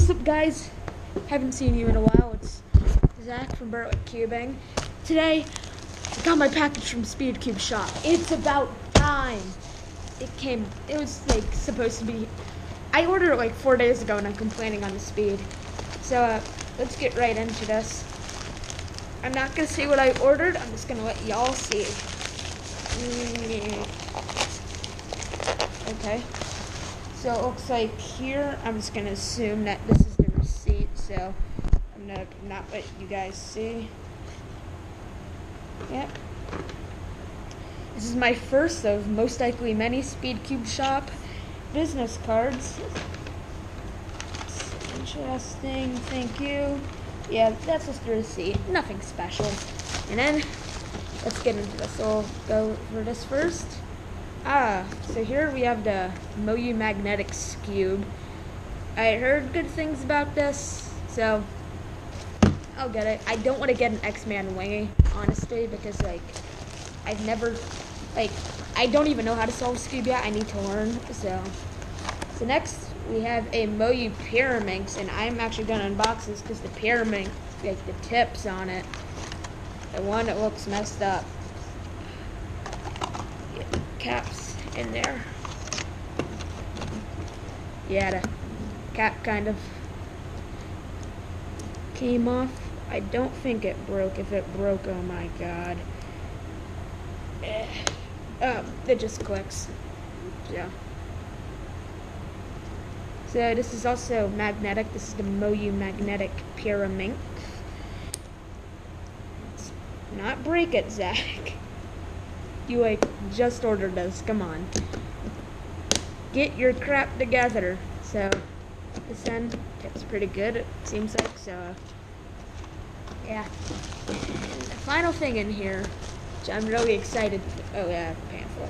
What's up, guys? Haven't seen you in a while. It's Zach from BerwickCubing. Today, I got my package from SpeedCubeShop. It's about time. It was like supposed to be, I ordered it like 4 days ago and I'm complaining on the speed. So let's get right into this. I'm not gonna say what I ordered, I'm just gonna let y'all see. Okay. So it looks like here, I'm just going to assume that this is the receipt, so I'm going to not let you guys see. Yep. This is my first of most likely many SpeedCubeShop business cards. It's interesting, thank you. Yeah, that's just the receipt, nothing special. And then, let's get into this. So we'll go for this first. So here we have the Moyu Magnetics Cube. I heard good things about this, so I'll get it. I don't want to get an X-Man wingy, honestly, because I don't even know how to solve this cube yet. I need to learn. So next we have a Moyu Pyraminx, and I'm actually gonna unbox this because the Pyraminx, like the tips on it, the one that looks messed up. Caps in there. Yeah, the cap kind of came off. I don't think it broke. If it broke, oh my god. It just clicks. Yeah. So this is also magnetic. This is the Moyu Magnetic Pyraminx. Let's not break it, Zach. You just ordered this, come on. Get your crap together. So this end tips pretty good, it seems like, so yeah. And the final thing in here, which I'm really excited for, oh yeah, painful.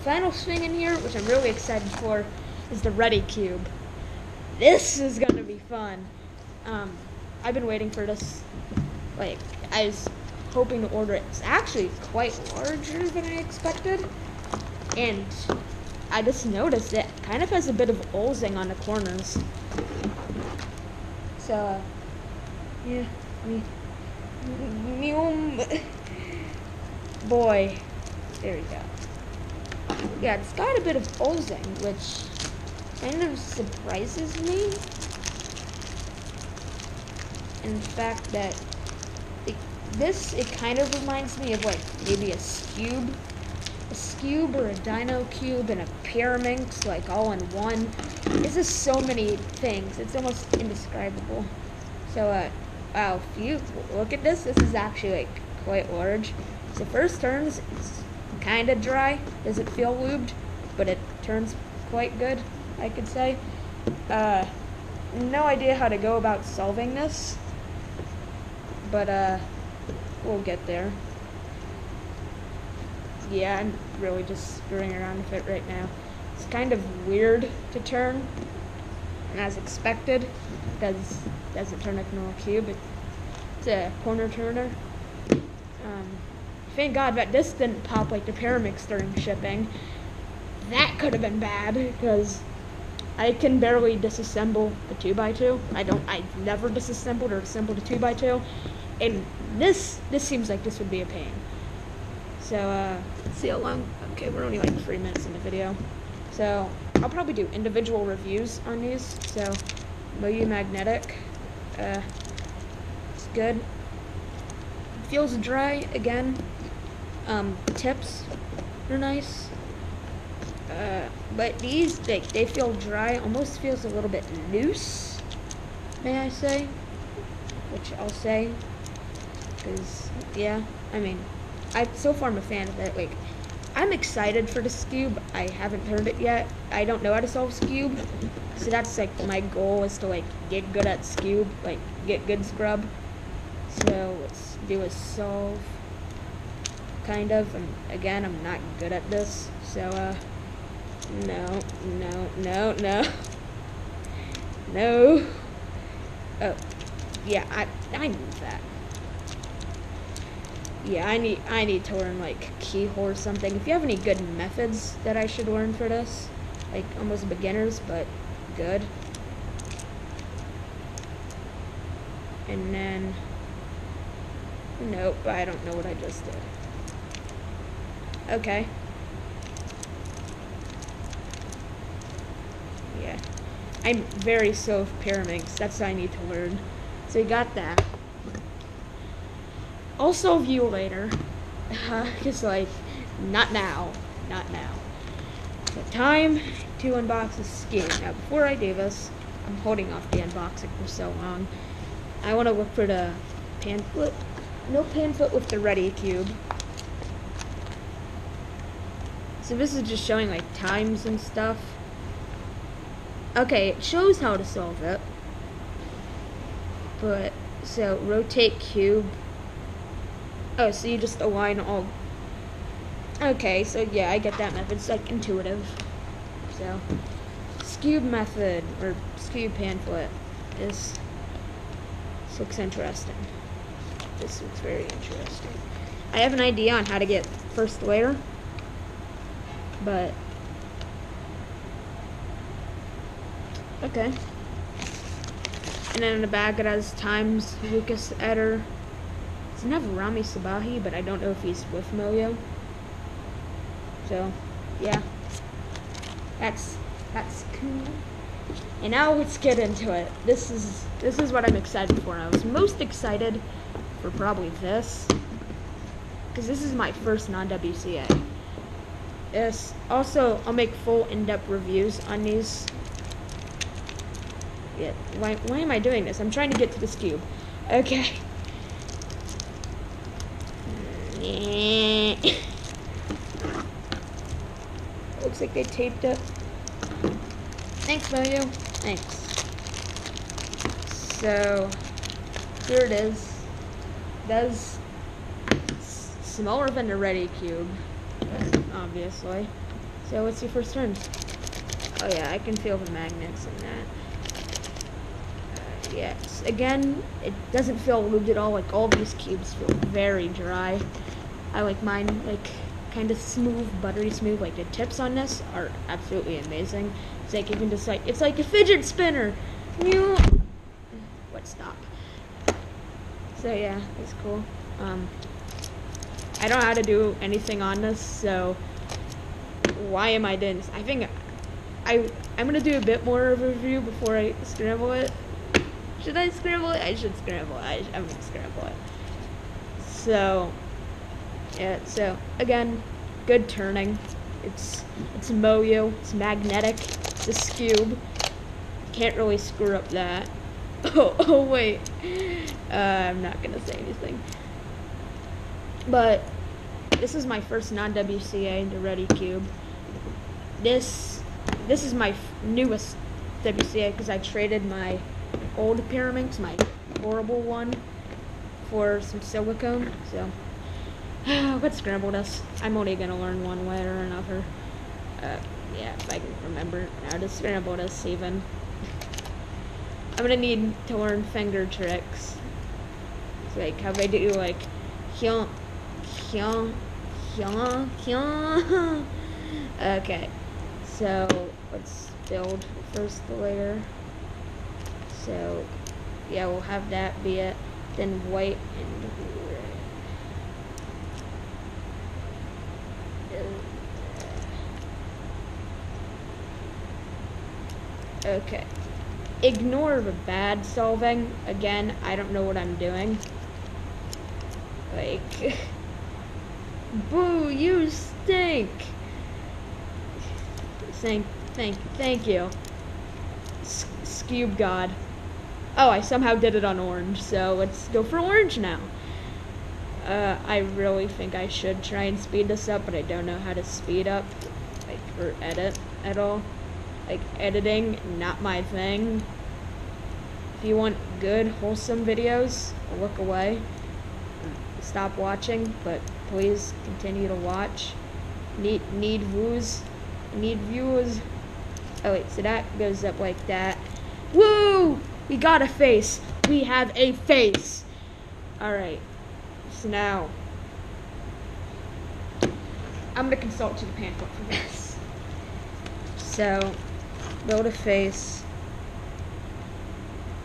Final thing in here, which I'm really excited for, is the Ready Cube. This is gonna be fun. I've been waiting for this, I was hoping to order it. It's actually quite larger than I expected, and I just noticed it kind of has a bit of oozing on the corners. So yeah, boy, there we go. Yeah, it's got a bit of oozing, which kind of surprises me, in the fact that it kind of reminds me of maybe a Scube or a Dino Cube and a Pyraminx, all in one. It's just so many things. It's almost indescribable. So wow, if you look at this is actually quite large. So first turns, it's kind of dry. Doesn't feel lubed, but it turns quite good, I could say. No idea how to go about solving this, but we'll get there. Yeah, I'm really just screwing around with it right now. It's kind of weird to turn, and as expected, it doesn't turn like a normal cube. It's a corner turner. Thank God that this didn't pop like the Pyraminx during shipping. That could have been bad, because I can barely disassemble the 2x2. I've never disassembled or assembled a 2x2. And this seems like this would be a pain. So, let's see how long. Okay, we're only 3 minutes in the video. So, I'll probably do individual reviews on these. So, Moyu Magnetic. It's good. It feels dry again. Tips are nice. But these, they feel dry. Almost feels a little bit loose, may I say. Which I'll say. Because, yeah, so far I'm a fan of it. I'm excited for the Scube. I haven't turned it yet. I don't know how to solve Scube. So that's, my goal is to, get good at Scube. Get good scrub. So, let's do a solve. Kind of. And, again, I'm not good at this. So, no. No. Oh, yeah, I knew that. Yeah, I need to learn keyhole or something. If you have any good methods that I should learn for this, almost beginners, but good. and then, nope, I don't know what I just did. Okay. Yeah. I'm very slow with pyramids. That's what I need to learn. So you got that. I'll solve you later. Just like, not now. Not now. So time to unbox the skin. Now before I do this, I'm holding off the unboxing for so long. I want to look for the pamphlet. No pamphlet with the ready cube. So this is just showing like times and stuff. Okay, it shows how to solve it. But, so rotate cube. Oh, so you just align all. Okay, so yeah, I get that method. It's like intuitive. So, SpeedCube method, or SpeedCube pamphlet, this looks interesting. This looks very interesting. I have an idea on how to get first layer, but okay. And then in the back it has times Lucas Eder. It's not Rami Sabahi, but I don't know if he's with Moyo. So, yeah. That's cool. And now let's get into it. This is what I'm excited for. I was most excited for probably this, because this is my first non-WCA. Yes. Also, I'll make full in-depth reviews on these. Yeah. Why am I doing this? I'm trying to get to this cube. Okay. Looks like they taped it. Thanks, Moyo. Thanks. So, here it is. That's smaller than the ready cube, obviously. So, what's your first turn? Oh yeah, I can feel the magnets in that. Yes. Again, it doesn't feel lubed at all. Like, all these cubes feel very dry. I like mine, like, kind of smooth, buttery smooth. Like, the tips on this are absolutely amazing. It's like you can just, like, it's like a fidget spinner. What, stop. So, yeah, it's cool. I don't know how to do anything on this, so why am I doing this? I think I'm going to do a bit more of a review before I scramble it. Should I scramble it? I should scramble it. I'm going to scramble it. So, yeah, so, again, good turning. It's Moyo, it's magnetic, it's a SpeedCube. Can't really screw up that. Oh wait. I'm not going to say anything. But, this is my first non-WCA, the Ready Cube. This is my newest WCA, because I traded my old Pyraminx, my horrible one, for some silicone, so let's scramble this. I'm only gonna learn one way or another. Yeah, if I can remember how to scramble this even. I'm gonna need to learn finger tricks. It's like how they do like hyun. Okay, so let's build the first layer. So yeah, we'll have that be it. Then white and red. Okay. Ignore the bad solving. Again, I don't know what I'm doing. Like, boo, you stink. Thank you. SpeedCube God. Oh, I somehow did it on orange, so let's go for orange now. I really think I should try and speed this up, but I don't know how to speed up, like, or edit at all. Like, editing, not my thing. If you want good, wholesome videos, look away. Stop watching, but please continue to watch. Need views. Need views. Oh wait, so that goes up like that. Woo! We got a face. We have a face. Alright. So now, I'm going to consult to the pamphlet for this. So, build a face.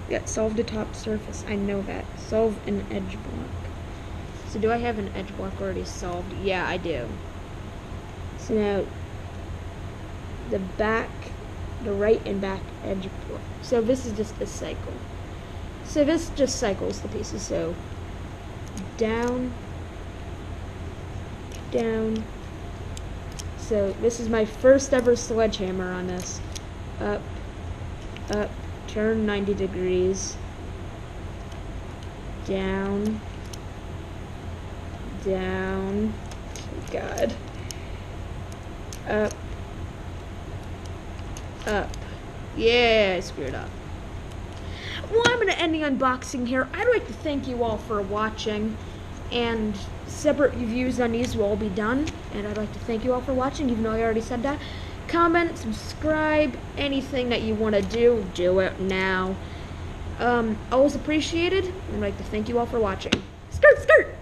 Yeah, solve the top surface. I know that. Solve an edge block. So do I have an edge block already solved? Yeah, I do. So now the right and back edge block. So this is just a cycle. So this just cycles the pieces. So down, down. So this is my first ever sledgehammer on this. Up, up, turn 90 degrees. Down, down. Oh God. Up, up. Yeah, I screwed up. Well, I'm going to end the unboxing here. I'd like to thank you all for watching, and separate reviews on these will all be done, and I'd like to thank you all for watching, even though I already said that. Comment, subscribe, anything that you want to do it now. Always appreciated. I'd like to thank you all for watching. Skirt, skirt!